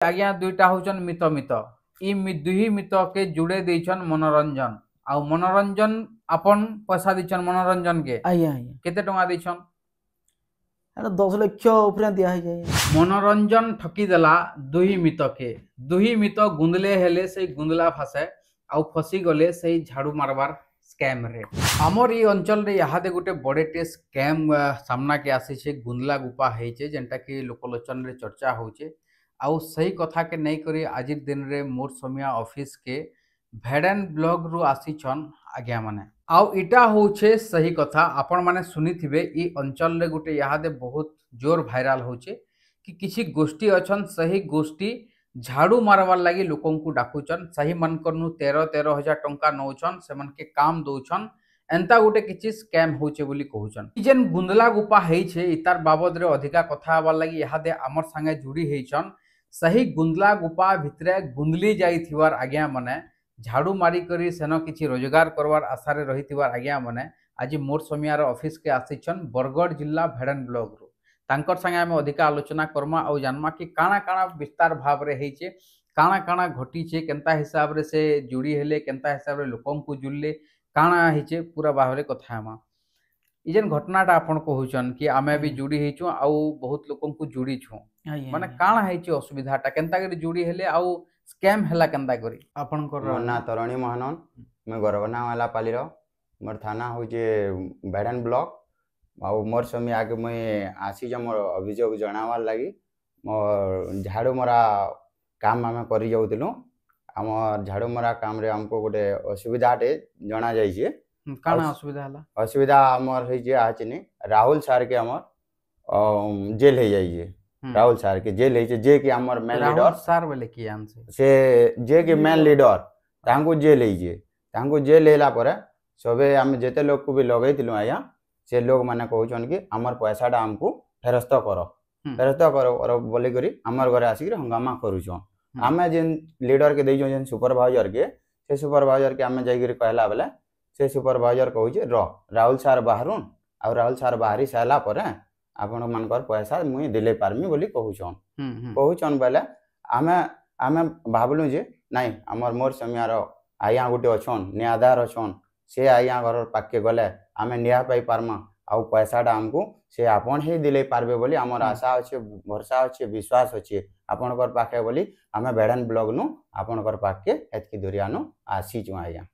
आज्ञा दुईटा होचन मित मित दुही मित के जुड़े देछन मनोरंजन आउ मनोरंजन अपन पैसा देछन मनोरंजन के आज्ञा आज्ञा केते टंका देछन एटा 10 लाख ऊपर दिया है जाय मनोरंजन ठकी देला दुही मित के दुही मित गुंदले हेले से गुंदला फसे आउ फसी गले से झाड़ू मारबार स्कैम रे हमर ई अंचल रे यहादे गोटे बड़ेटे स्कैम सामना के आसी छे गुंदला गुपा हेचे जेंटा कि लोकलोचन रे चर्चा होचे आउ सही कथा के नहीं करी आज दिन रे मोर समिया ऑफिस के भेड़न ब्लॉग रु आसीछन आज्ञा माने आउ इटा होचे सही कथा आपण माने सुनी थिबे ई अंचल रे गोटे यहादे बहुत जोर भाइराल होचे कि किसी गोष्ठी अछन सही गोष्ठी झाड़ू मारवार लगी लोकों को डाकुचन सही मनकर 13-13 हजार टंका नौछन से मन के काम दौछन एंता गोटे किछि स्कैम होचे बोली कहउछन जेन गुंदला गुपा हेइछे इतार बाबद रे अधिका कथा आबार लगी यहादे हमर संगे जुड़ी हेइछन सही गुंदला गुपा भितरे गुंदली जाइथिवार आज्ञा माने झाड़ू मारी करी सेनो किछि रोजगार करवार आशा रे रहिथिवार आज्ञा माने आज मोर समियार ऑफिस के आसीछन बरगढ़ जिला भेड़न ब्लॉक रो तांकर संगे आम अधिक आलोचना करमा और जानमा कि काना काना विस्तार भाव रे हेचे काना काना घटी केनता हिसाब रे से जुड़ी हेले केनता हिसाब रे लोकन को जुड़ले काना हेचे पूरा भाव रे कथा हमा ई जेन घटनाटा आपण कहउछन कि आमे भी जुड़ी हेचु आउ बहुत लोकन को जुड़ी छु माने काना हेचे असुविधाटा केनता करी जुड़ी हेले आउ स्कैम हला केनता करी आपण को ना तरणि महानन मैं गरगना वाला पाली रो मोर थाना होचे बेडन ब्लॉक आउ मोर समय आगे मैं आसी जो मोर अभियोग जनावार लगी मोर झाड़ू मरा काम आम कर जाऊँ आम झाड़ू मरा काम रे हमको गोटे असुविधाटे जना जाइए काना असुविधा हला असुविधा हमर होइजे आचिनी राहुल सर के हमर जेल हो जाइए राहुल सर के जेल होइजे जे कि हमर मेन लीडर सर बोले कि आंसर से जे कि मेन लीडर तांको जेल होइजे तांको जेल हेला परे सबे हम जेते लोग को भी लगैतिलु आया से लोग माने कहउछन कि हमर पैसाटा हमको फेरस्त करो बोली करी हमर घरे आसी हंगामा करूछन आमे जेन लीडर के देइछन जेन सुपरवाइजर के से सुपरवाइजर के आमे जाई करी कहला बेले से सुपरवाइजर कहउछे राहुल सर बाहरुन आ राहुल सर बाहरी साला परे आपण मानकर पैसा मुई दिले पारमी बोली कहउछन बेले आमे भाबलु जे नहीं हमर मोर समियार आया गोटे अछन न्यायाधार अछन से आया घर पाके गले आमे निया पाई पारमा आउ पैसाटा हमको से आपन ही दिले पारबे बोली हमर आशा अच्छे भरोसा अच्छे विश्वास अच्छे आपनकर पाखे बोली आमे बेडन ब्लॉग नु आपनकर पाके एतकी दुरियानो आसी छु आया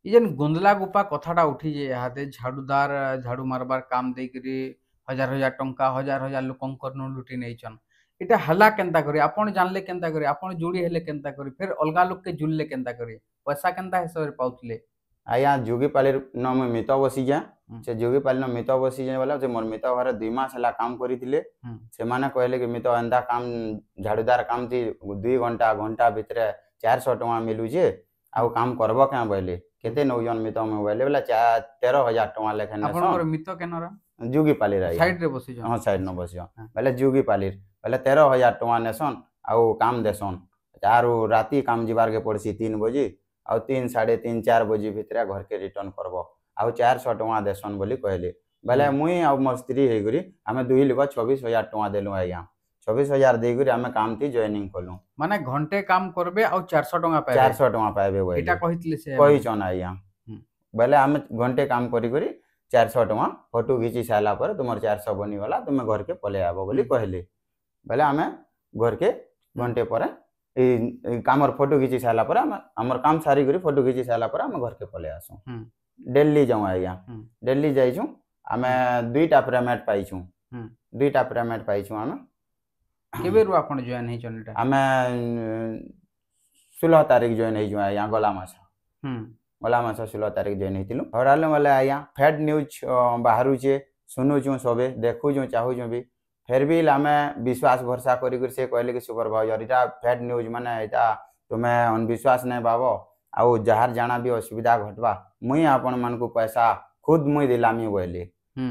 ई जेन गुंदला गुपा कथाटा उठी जे हाते झाड़ूदार झाड़ू मारबार काम देई करी हजार हजार टंका हजार हजार लोकंकर नु लुटी नैछन इटा हला केनता करी आपन जानले केनता करी आपन जोड़ी हेले केनता करी फिर अलगा लोग के जुड़ले केनता करी पैसा केनता हिसाब रे पाउतले आया जोगी पालीर न मैं मित बसी जा से जोगी पाली न मित बसी जा वाला जे मोर मित घरे 2 मास हला काम करितिले से माने कहले कि मित एंदा काम झाड़ूदार काम थी 2 घंटा घंटा भितरे 400 टका मिलु जे आउ काम करबो क्या बोले केते नौजन मित में बोले वाला 13000 टका लेखन आपन मित केनरा जोगी पाली रा साइड रे बसी जा हां साइड न बसी बोले जोगी पालीर बोले 13000 टका नेसन आउ काम देसन आरो राती काम जिबार के पड़सी 3 बजे आउ 3 3:30 4 बजे भितर घर के रिटर्न करब आउ 400 टका देसन बोली कहले बेले मुई आउ मोर स्त्री हे गरी आमे दुई लोग 24000 टका देलु आया 24000 दे गरी आमे काम थी जॉइनिंग करलु माने घंटे काम करबे आउ 400 टका पाबे 400 टका पाबे बोले एटा कहितले से कहि छन आया बेले आमे घंटे काम करी करी 400 टका फोटो खींची साला पर तुमर 400 बनी वाला तुम घर के पले आबो बोली कहले बेले आमे घर के घंटे पर कामर फोटो खींची साला पर हमर काम सारी करी फोटो खींची साला पर हम घर के पले आसु दिल्ली जाऊ आया दिल्ली जाइछु आमे 2टा पेमेंट पाइछु 2टा पेमेंट पाइछु आमे केबे रु आपण जॉइन हे चनटा आमे 16 तारीख जॉइन हे छु आया गला मास 16 तारीख जॉइन हेतिलु हराले वाला आया फेड न्यूज बाहरु छे सुनु छु सबे देखु छु चाहु छु भी फिर भी आमे विश्वास भरोसा करी से कहले कि सुपरवाइजर इटा फेड न्यूज माने इटा तुमे अनविश्वास नहीं बाबो आउ जहार जाना भी असुविधा घटवा मुई आपन मन को पैसा खुद मुई दिलामी बोले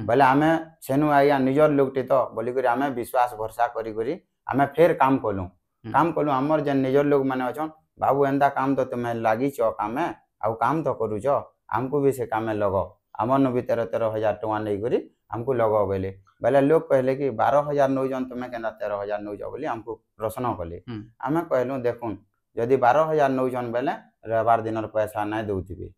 बोले आमे सेनु आया निजर लोगटे तो बोली करी आमे विश्वास भरोसा करी आमे फिर काम कलु हमर जे निजर लोग माने अछन बाबू एंदा काम तो तुमे लागी छ कामे आउ काम तो करू छ हमको भी से कामे लगो हमर न भी 13-13 हजार टका नहीं करी हमको लगो बोले बेले लोग कहले कि 12,000 नौजन तुम्हें केना 13,000 नौज बोली हमको प्रश्न कले आमे कहलु देखुन जदि 12,000 नौजन बेले रविवार दिन पैसा नहीं दौथिबे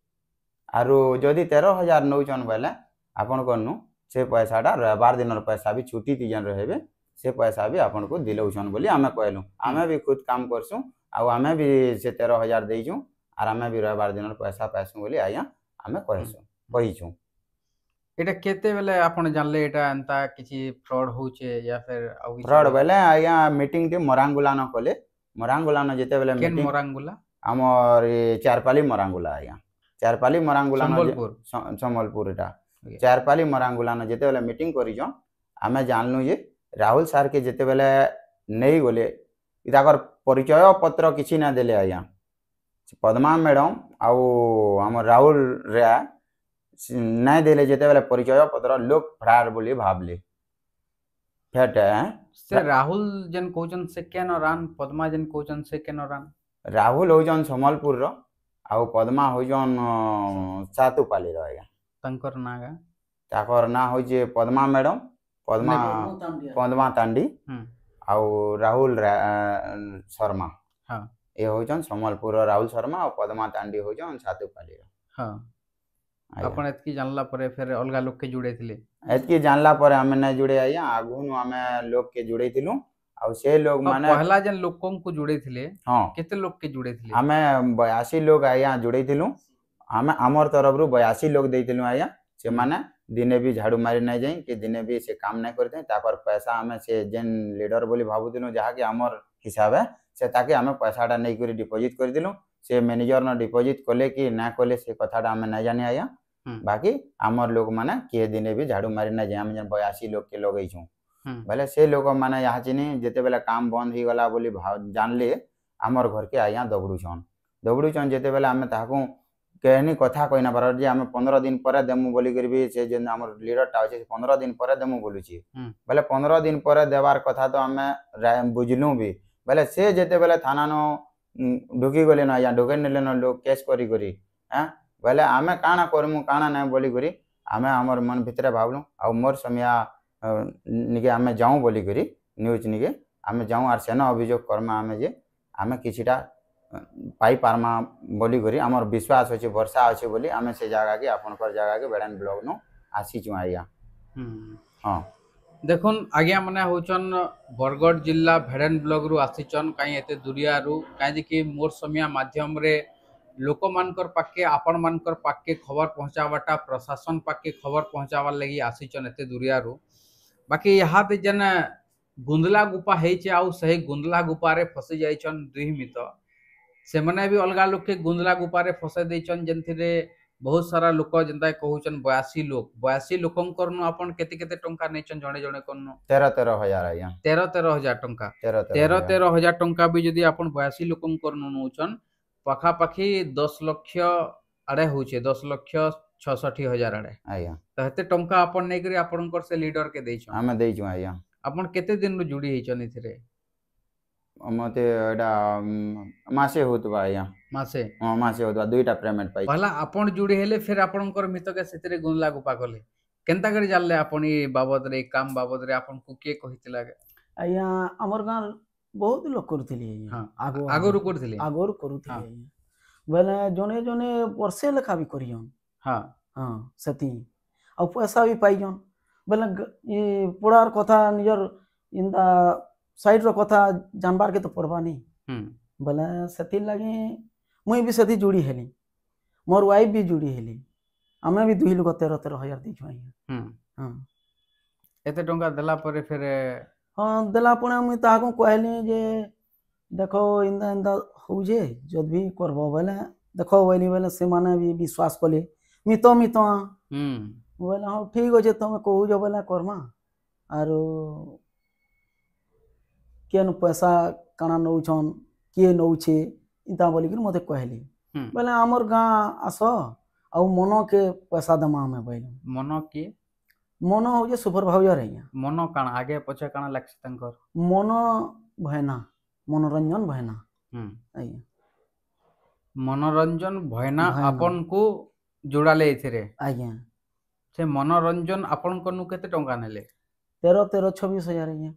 आरो जदि 13,000 नौजन बेले आपन कनु से पैसाटा रविवार दिन पैसा भी छुट्टी तीजन रहे से पैसा भी आपन को दिलौछन बोली आमे कहलु आमे भी खुद काम करसु आ आमे भी से 13,000 देइछु आर आमे भी रविवार दिन पैसा पाइसु बोली आया आमे कहसु कहिछु एटा केते बेले आपण जानले एटा अंता किछि फ्रॉड होचे या फिर फ्रॉड बेले आया मीटिंग टे मोरांगुलानो कले मोरांगुलानो जेते बेले केन मोरांगुला हमर चारपाली मोरांगुला आया चारपाली मोरांगुलानो संबलपुर संबलपुर एटा चारपाली मोरांगुलानो जेते बेले मीटिंग करिजो आमे जानलु जे राहुल सर के जेते बेले नहीं गले इताकर परिचय पत्र किछि ना देले आया पद्मा मैडम आउ हमर राहुल रे नहीं देले जेते बेले परिचय पत्र लोग फ्राड बोली भाबले फेट से राहुल जन कोचन से केन रान पद्मा जन कोचन से केन रान राहुल होजन संबलपुर रो आउ पद्मा होजन सातुपाली रो आया तंकर नागा ताकर ना होजे पद्मा मैडम पद्मा तांडी आउ राहुल शर्मा हां ए होजन संबलपुर राहुल शर्मा और पद्मा तांडी होजन सातुपाली रो हां आपण एतकी जानला परे फिर अलगा लोग के जुड़े थिले एतकी जानला परे हमें नहीं जुड़े आया आगुन हमें लोग के जुड़े थिलु और से लोग माने पहला जन लोगों को जुड़े थिले हां केते लोग के जुड़े थिले हमें 82 लोग आया जुड़े थिलु हमें हमर तरफ रु 82 लोग देथिलु आया से माने दिने भी झाड़ू मारी नहीं जाई कि दिने भी से काम नहीं करते तापर पैसा हमें से जेन लीडर बोली भाबुदिनु जहा कि हमर हिसाब है से ताके हमें पैसाटा नहीं करी डिपॉजिट कर दिलु से मैनेजर न डिपॉजिट कोले कि ना कोले से कथाटा हमें नहीं जानी आया बाकी हमर लोग माने के दिने भी झाड़ू मारी नहीं जाई हम 82 लोग के लगैछु भले से लोग माने यहाँ चिनी जेते बेला काम बंद ही गला बोली जानले हमर घर के आया दगड़ुछन जेते बेला हमें ताकू कहनी कथा कहि ना पार जे हम 15 दिन पर देमु बोली करबी से जे हमर लीडर टा छै 15 दिन पर देमु बोलुची भले 15 दिन पर देवार कथा तो हमें बुझलु भी भले से जेते बेला थाना नो ढुकी गले ना या ढुके नेले न लोग केस करी करी हैं भले आमे काना करमु काना ना बोली करी आमे हमर मन भितरे भाबलु आ मोर समया निके आमे जाऊ बोली करी न्यूज निके आमे जाऊ आर सेना अभियोग करमा आमे जे आमे किछिटा पाई पारमा बोली करी हमर विश्वास अछि वर्षा अछि बोली आमे से जगह के आपनकर जगह के बेडन ब्लॉग नो आसी छु आया हां देखुन आज्ञा माने होचन बरगढ़ जिला भेड़न ब्लॉग रु आसीचन काई एते दुरिया रु काई जे कि मोर समया माध्यम रे लोक मानकर पाके आपण मानकर पाके खबर पहुंचावाटा प्रशासन पाके खबर पहुंचावा लगी आसीचन एते दुरिया रु बाकी यहाँ ते जन गुंदला गुपा हेचे आउ सही गुंदला गुपा रे फसी जाइछन दुई मित से मने भी अलगा लोग के गुंदला गुपा रे फसे दैछन जंथिरे बहुत सारा लोक जंता कहउछन 82 लोकंकर नु आपण केते केते टंका नेछन जणे जणे कोन 13,000 आया 13,000 टंका 13,000 टंका भी जदी आपण 82 लोकंकर नु नउछन पाखा पाखी 10 लाख आड़े होचे 10,66,000 आड़े आया तो हेते टंका आपण नै करी आपनकर से लीडर के दैछन हमें दैछु आया आपण केते दिन नु जुड़ी हेछन इथिरे मते एडा मासे होतबा आया मासे हां मासे होतबा दुईटा पेमेंट पाई पहला आपण जुड़ी हेले फिर आपनकर मित के सेतरे गुनला गुपा गले केनता करी जानले आपण ई बाबद रे काम बाबद रे आपण को के कहितला आया हमर गां बहुत लोग करथिले हां आगोरु करथिले आगोरु करूथिले बेले जने जने वर्षे लेखा भी करियन हां हां सती आ पैसा भी पाइयन बेले ई पड़ार कथा निजर इंदा साइड रो कथा जानबार के तो पड़बा नहीं बेले सती लगे मुई भी सती जुड़ी हेली मोर वाइफ भी जुड़ी हेली हमें भी दुई लोग 13,000 दी छुआई हां एते टंका देला परे फिर हां देला पणे मुई ताको कहली जे देखो इंदा इंदा हो जे जद भी करबो बेले देखो वैली बेले से माने भी विश्वास कले मितो बोले हाँ ठीक अच्छे तुम कहू जो बोले करमा आरो केन पैसा काना नौछन किए नौछे इता बोलिक मते कहली बोले हमर गाँ आस आ मन के पैसा दमा हमें बोले मन के मन हो जे सुपरवाइजर है मन काना आगे पछे काना लक्ष्य तंकर मन भैना मनोरंजन भैना मनोरंजन भैना आपन को जोड़ाले एथिरे आज्ञा से मनोरंजन आपन को नु केते टंका नेले 13 13 26,000 ଆଜ୍ଞା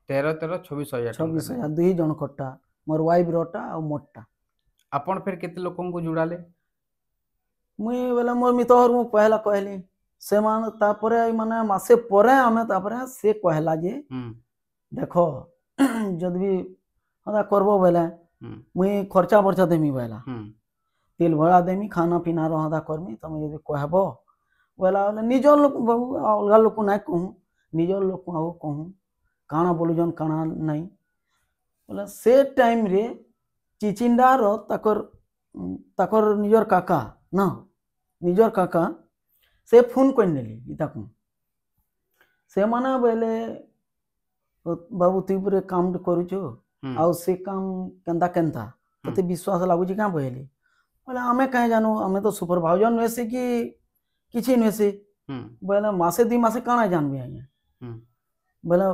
13 13 26,000 26,000 ଦୁଇ ଜଣକରଟା ମୋର ୱାଇଫ୍ ରଟା ଆଉ ମୋରଟା। ଆପଣ ଫେର କେତେ ଲୋକଙ୍କୁ ଯୋଡ଼ାଲେ? ମୁଇଁ ବୋଲେ ମୋର ମିତର ମୁଁ ପହଲା କହିଲି ସେମାନେ ତାପରେ ମାନେ ମାସେ ପରେ ଆମେ ତାପରେ ସେ କହିଲା ଯେ ଦେଖ ଯଦି ବି ହଦା କରବ ବୋଲେ ମୁଇଁ ଖର୍ଚ୍ଚା ବର୍ଚ୍ଚା ଦେମି ବୋଇଲା ତେଲ ଭଡ଼ା ଦେମି ଖାନା ପିନା ରହଦା କରମି ତମେ ଯଦି କହିବ ବୋଇଲା ବୋଲେ ନିଜର ଲୋକ ବାବୁ ଅଲଗା ଲୋକ ନାଇଁ କହୁଁ ନିଜର ଲୋକ ଆଉ କହୁଁ କାଣା ବୋଲୁଛନ୍ କାଣା ନାଇଁ ବୋଲେ ସେ ଟାଇମ୍ରେ ଚିଚିଣ୍ଡାର ତାକର ନିଜର କାକା ନା ନିଜର କାକା ସେ ଫୋନ୍ କରିନେଲି ତାକୁ ସେମାନେ ବୋଇଲେ ବାବୁ ତୁଇ ଉପରେ କାମ କରୁଛୁ ଆଉ ସେ କାମ କେନ୍ତା କେନ୍ତା ତତେ ବିଶ୍ୱାସ ଲାଗୁଛି କାଁ ବୋଇଲେ ବୋଲେ ଆମେ କାହିଁ ଜାନୁ ଆମେ ତ ସୁପରଭାଇଜର ନୁହେଁସି କି କିଛି ନୁହେଁସି ବୋଇଲେ ମାସେ ଦୁଇ ମାସେ କାଣା ଜାନବି ଆଜ୍ଞା ବୋଇଲେ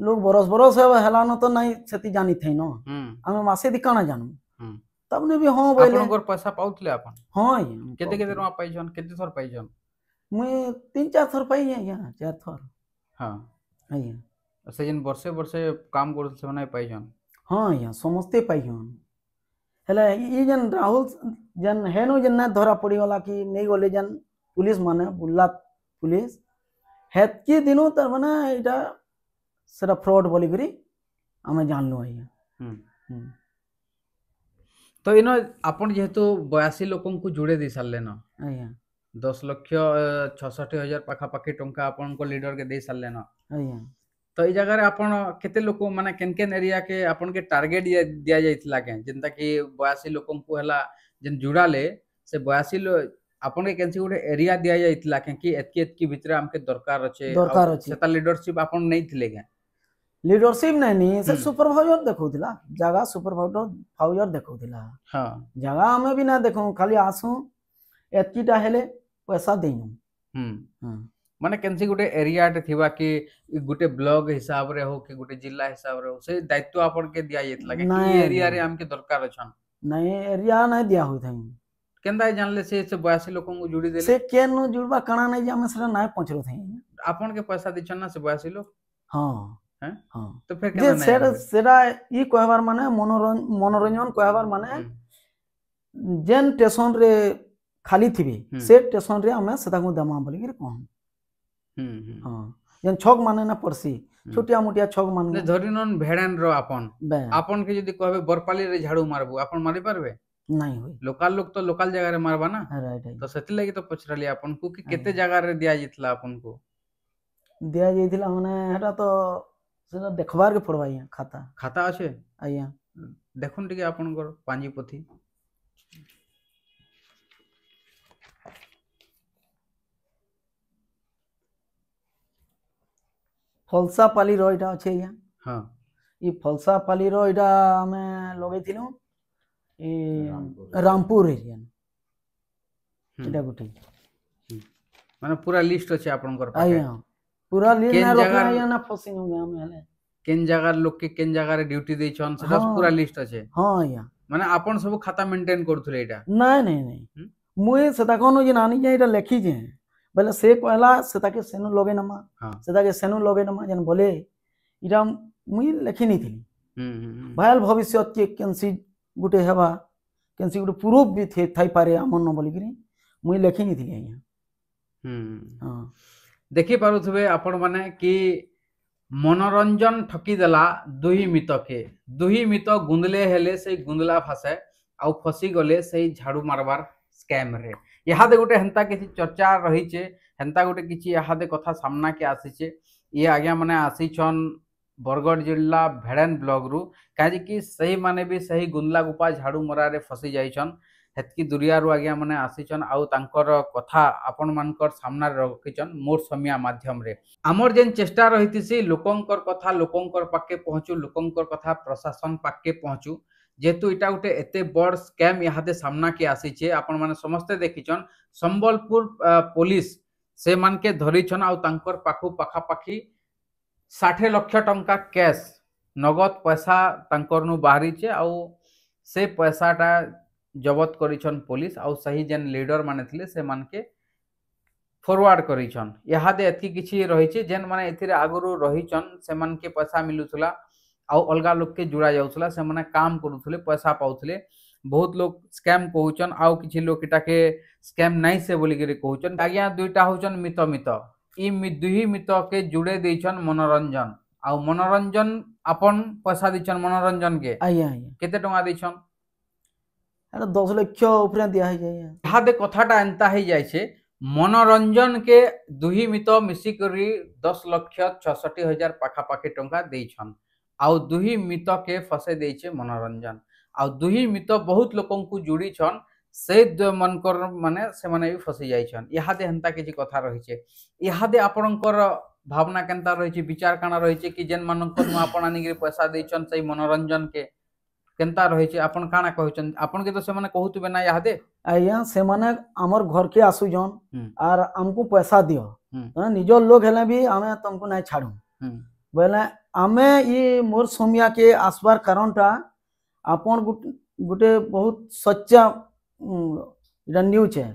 ଲୋକ ବରଷ ବରଷ ହେଲାନ ତ ନାଇଁ ସେତି ଜାନିଥାଇ ନ ଆମେ ମାସେ ଦି କାଣା ଜାନୁ ତାପରେ ବି ହଁ ବୋଇଲେ ଆପଣଙ୍କର ପଇସା ପାଉଥିଲେ ଆପଣ? ହଁ ଆଜ୍ଞା କେତେ କେତେ ଟଙ୍କା ପାଇଛନ୍ କେତେ ଥର ପାଇଛନ୍? ମୁଇଁ 3-4 ଥର ପାଇ ଆଜ୍ଞା 4 ଥର ହଁ ଆଜ୍ଞା ସେ ଯେନ୍ ବର୍ଷେ ବର୍ଷେ କାମ କରୁଥିଲେ ସେମାନେ ପାଇଛନ୍? ହଁ ଆଜ୍ଞା ସମସ୍ତେ ପାଇଛନ୍ ହେଲେ ଇ ଯେନ୍ ରାହୁଲ ଯେନ୍ ହେନୁ ଯେନ୍ ନା ଧରା ପଡ଼ିଗଲା କି ନେଇ ଗଲେ ଯେନ୍ पुलिस माने बुल्ला पुलिस हेतकी दिनों तर माने इटा सेरा फ्रॉड बोली करी हमें जान लो आइया तो इन आपण जेहेतु 82 लोकन को जोड़े दे सारले न आइया 10,66,000 पाखापाखि टंका आपण को लीडर के दे सारले न आइया तो ई जगह रे आपण केते लोक माने केन केन एरिया के आपण के टारगेट दिया जाइतला के जेंता कि 82 लोकन को हला जेन जुड़ाले से 82 आपण के केनसी गुटे एरिया दिया जाइतला के कि एतकी भितरे हमके दरकार अछि सेता लीडरशिप आपण नै थिले के लीडरशिप नहीं से सुपरवाइजर देखौतिला जगह सुपरवाइजर देखौतिला हां जगह हमें भी ना देखौ खाली आसू एतकीटा हेले पैसा देनु हां माने केनसी गुटे एरिया टे थिबा कि गुटे ब्लॉक हिसाब रे हो कि गुटे जिला हिसाब रे हो से दायित्व आपण के दिया जाइतला कि एरिया रे हमके दरकार अछन नहीं एरिया नहीं दिया होई थई केंदा जानले से 82 लोकन को जुड़ी देले से केन जुड़बा काना नहीं जे हमें से नहीं पहुंचरो थई आपण के पैसा दिछन ना से 82 लोग हां हैं हां तो फिर केना नहीं सेरा ई कहबार माने मनोरंजन कहबार माने जेन स्टेशन रे खाली थिबे से स्टेशन रे हमें सेता को दमा बोली के कहूं हां जेन छक माने ना पड़सी छोटिया मोटिया छक माने धरिनन भेड़न रो आपन के जदी कहबे बरपाली रे झाड़ू मारबो आपन मारी पारबे नहीं होई लोकल लोग तो लोकल जगह रे मारबा ना राइट तो सेति लागि तो पछरली आपन को कि केते जगह रे दिया जितला आपन को दिया जाइथिला माने हेटा तो सेना देखबार के पड़बा खाता खाता আছে आइया देखुन टिके आपन को पांजी पोथी फलसा पाली रो इटा अछि या हां ई फलसा पाली रो इटा हमें लगैथिलु ई रामपुर एरिया इटा गुटी माने पूरा लिस्ट अछि आपन कर पाके आइया पूरा लिस्ट ना रखना या ना फसी नु हम हेले केन जगह लोग के केन जगह रे ड्यूटी दै छन सेटा पूरा लिस्ट अछि हां आइया माने आपन सब खाता मेंटेन करथुले इटा नहीं नहीं नहीं मुई सेता कोनो जे नानी जे इटा लेखी जे बोले से कहला सेता के सेनु लगे नमा सेता के सेनु लगे नमा जन बोले इटा मुई लेखी नहीं थिली भायल भविष्य के केनसी गुटे हेबा केनसी गुटे प्रूफ भी थे थाई पारे हमन न बोली करी मुई लेखी नहीं थिली आइया हां देखि पारुथबे आपण माने कि मनोरंजन ठकी देला दुही मित के दुही मित गुंदले हेले से गुंदला फासे आउ फसी गले से झाड़ू मारबार स्कैम रे यहादे गोटे हेंता किछि चर्चा रही छे हेंता गोटे किछि यहादे कथा सामना के आसी छे ये आज्ञा माने आसी छन बरगढ़ जिला भेड़न ब्लॉक रु काजे कि सही माने भी सही गुंदला गुपा झाड़ू मरा रे फसी जाई छन हेतकी दुरिया रु आज्ञा माने आसी छन आउ तांकर कथा आपन मानकर सामना रखि छन मोर समिया माध्यम रे हमर जेन चेष्टा रहितिसी लोकंकर कथा लोकंकर पाके पहुंचू लोकंकर कथा प्रशासन पाके पहुंचू जेतु इटा उटे एते बड़ स्कैम यहादे सामना के आसी छे आपन माने समस्ते देखिछन संबलपुर पुलिस से मान के धरि छन आउ तांकर पाखु पाखा पाखी 60 लाख टंका कैश नगद पैसा तांकर नु बाहरी छे आउ से पैसाटा जबत करिछन पुलिस आउ सही जेन लीडर माने थिले से मान के फॉरवर्ड करिछन इहादे एतकी किछि रहिछि जेन माने एथिरे आगुरु रहिछन सेमान के पैसा मिलुथला आ अलगा लोग के जुड़ा जाउथला से माने काम करूथले पैसा पाउथले बहुत लोग स्कैम कहउछन आउ किछि लोग इटा के स्कैम नहीं से बोली के कहउछन आज्ञा दुईटा होछन मित मित ई दुही मित के जुड़े देछन मनोरंजन आ मनोरंजन अपन पैसा दिछन मनोरंजन के आज्ञा आज्ञा केते टंगा दिछन एटा 10 लाख ऊपर दिया है जाय इहादे कथाटा एंता हे जाय छे मनोरंजन के दुही मित मिसी करी 10,66,000 पाखा पाखी टंका देछन आउ दुही मित के फसे देछे मनोरंजन आउ दुही मित बहुत लोकन को जुड़ी छन से मनकर माने से माने भी फसी जाय छन इहादे हंता किछि कथा रही छे इहादे आपनकर भावना केनता रही छे विचार काना रही छे कि जेन मनकर नु आपन आनी के पैसा देछन सही मनोरंजन के केनता रही छे आपन काना कहउछन आपन के तो से माने कहउतबे ना इहादे आज्ञा से माने हमर घर के आसु जन और हमको पैसा दियो निजो लोग हेले भी हमें तुमको नहीं छाड़ू बोले आमे ये मोर सोमिया के आसबार कारणटा आपन गुटे बहुत सच्चा न्यूज है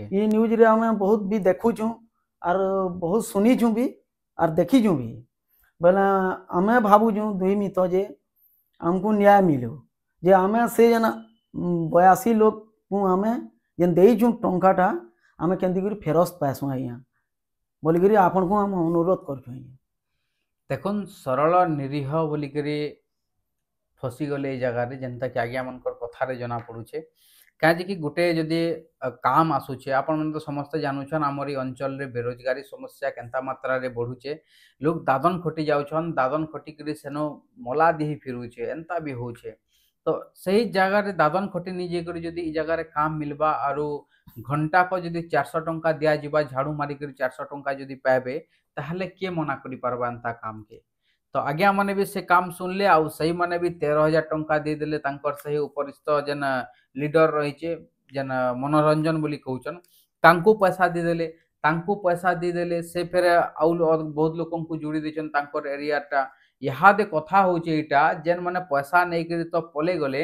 ये न्यूज रे हमें बहुत भी देखु छु और बहुत सुनी छु भी और देखी छु भी बोले हमें भाबू छु दुई मित जे हमको न्याय मिलो जे हमें से जना 82 लोग को हमें जेन देई छु टंकाटा हमें केंति करी फेरस्त पासु आइया बोली करी आपन को हम अनुरोध करछु देखुन सरल निरीह बोली करी फसी गले जगह रे जनता के आज्ञा मनकर कथा रे जना पड़ुछे काजे कि गुटे जदि काम आसुछे आपन मन तो समस्त जानुछन हमर अंचल रे बेरोजगारी समस्या केंता मात्रा रे बढ़ुछे लोग दादन खटी जाउछन दादन खटी करी सेनो मला दिही फिरुछे एंता भी होछे तो सही जगह रे दादन खटी नि जे करी जदि ई जगह रे काम मिलबा आरो घंटा को जदि 400 टंका दिया जिबा झाड़ू मारी करी 400 टंका जदि पाबे ताहले के मना करी परबा अंता काम के तो आज्ञा माने भी से काम सुनले आ सही माने भी 13,000 टंका दे देले तांकर सही उपरिस्थ जन लीडर रहिचे जन मनोरंजन बोली कहउछन तांको पैसा दे देले से फेर आउ बहुत लोकन को जुड़ी देछन तांकर एरियाटा इहादे कथा होचे इटा जेन माने पैसा नै करी तो पले गले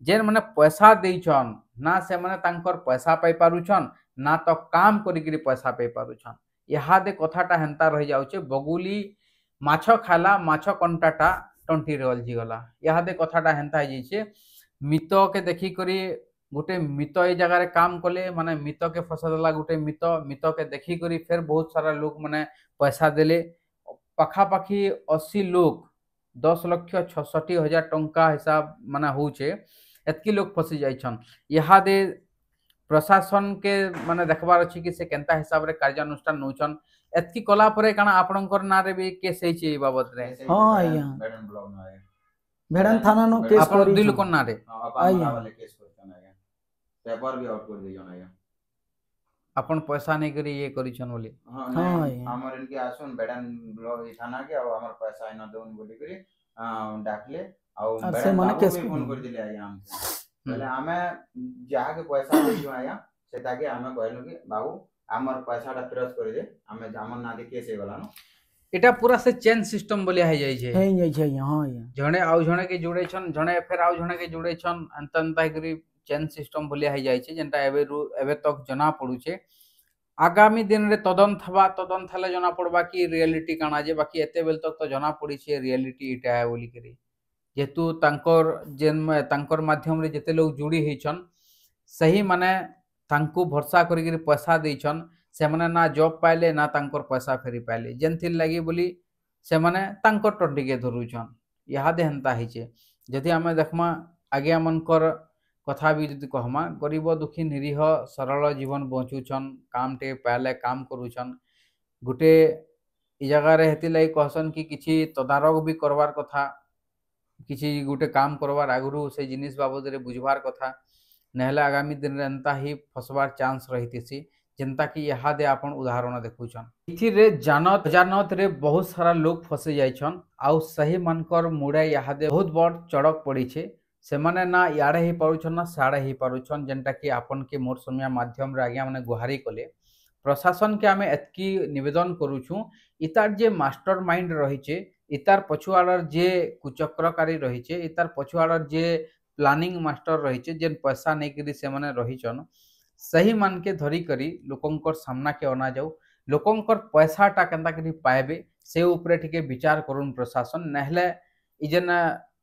जेन माने पैसा देछन ना से माने तांकर पैसा पाई पारुछन ना तो काम करी करी पैसा पाई पारुछन इहादे कथाटा हेंता रहि जाउचे बगुली माछ खाला माछ कंटाटा टंटी रे अलजी गला इहादे कथाटा हेंता हे जाइछे मित के देखी करी गोटे मित ए जगह रे काम कले माने मित के फसा देला गोटे मित के देखी करी फिर बहुत सारा लोग माने पैसा देले पाखा पाखी 80 लोग 10,66,000 टंका हिसाब माने होचे एतकी लोग फसी जाइछन इहादे प्रशासन के माने देखबार अछि कि से केंता हिसाब रे कार्यानुष्ठान नउछन एतकी कला परे काना आपनकर ना रे भी केस हे छी बाबत रे हां आया मैडम ब्लॉग ना है भेड़न थाना नो केस आपन करी दिल कोन ना रे आया वाले केस करछन आया पेपर भी आउट कर दिजन आया अपन पैसा नहीं करी ये करिछन बोली हां हमर इनके आसुन बेडन ब्लॉग थाना के और हमर पैसा इना दोन बोली करी डाकले और बेडन माने केस फोन कर दिले आया हम पहले हमें जाके पैसा देजो आया सेटा के हमें कहलो कि बाबू हमर पैसाटा फेरत कर दे हमें जामन ना दे केस हे गला न एटा पूरा से चेन सिस्टम बोलिया है जाय छै हां जणे आउ जणे के जुड़े छन जणे फिर आउ जणे के जुड़े छन अंतंता करी चेन सिस्टम बोलिया है जाय छै जेंटा एबे तक जना पड़ू छे आगामी दिन रे तदन थाले जना पड़बा कि रियलिटी काना जे बाकी एते बेल तक तो जना पड़ी छे रियलिटी इटा है बोली करी जेतु तांकर माध्यम रे जेते लोग जुड़ी हेछन सही माने तांको भरोसा करी पैसा देछन से माने ना जॉब पाइले ना तांकर पैसा फेरी पाइले जेनथिर लागि बोली से माने तांकर टंडी के धरुछन इहादे हंता हिचे जदि हमें देखमा आज्ञा मनकर कथा भी जदि कहमा गरीब दुखी निरीह सरल जीवन बंचुछन काम टे पाइले काम करूछन गुटे इ जगह रे हेति लागि कहसन कि किछि तदारक भी करवार कथा किछि गुटे काम करवार आगुरु से जिनिस बाबद रे बुझवार कथा नहले आगामी दिन रे अंता ही फसवार चांस रहितिसी जनता कि इहादे आपन उदाहरण देखुछन इथि रे जानत रे बहुत सारा लोग फसे जाइछन आउ सही मनकर मुड़े इहादे बहुत बड़ चड़क पड़ी छे से माने ना याडे ही पारुछन ना साडे ही पारुछन जनता कि आपन के मोर समय माध्यम रे आज्ञा माने गुहारी कले प्रशासन के आमे एतकी निवेदन करूछु इतार जे मास्टर माइंड रहिछे इतार पछुआडर जे कुचक्रकारी रहिछे इतार पछुआडर जे प्लानिंग मास्टर रहिछे जेन पैसा नै करी से माने रहिछन सही मान के धरी करी लोकंकर सामना के अना जाऊ लोकंकर पैसाटा केनता करी पाइबे से उपरे टिके विचार करूँ प्रशासन नहले इजेन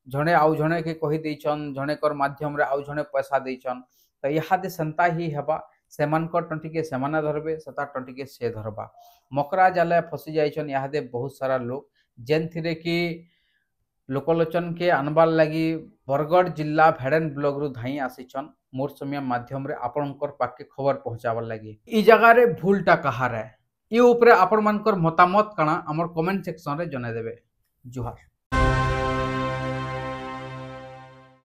जड़े आउ जड़े के कही देछन जड़े कर माध्यम रे आउ जड़े पैसा देछन तो इहादे सेंता ही हेबा सेमानकर टंटिके सेमाने धरबे सेता टंटिके से धरबा मकरा जाले फसी जाइछन इहादे बहुत सारा लोग जेन थिरे कि लोकलोचन के आनबार लगी बरगढ़ जिला भेड़न ब्लॉक रु धाई आसीछन मोर समय माध्यम रे आपनकर पाके खबर पहुंचावर लगी ई जगह रे भूलटा कहार है ये ऊपर आपण मानकर मतामत काना हमर कमेंट सेक्शन रे जने देबे जुहार।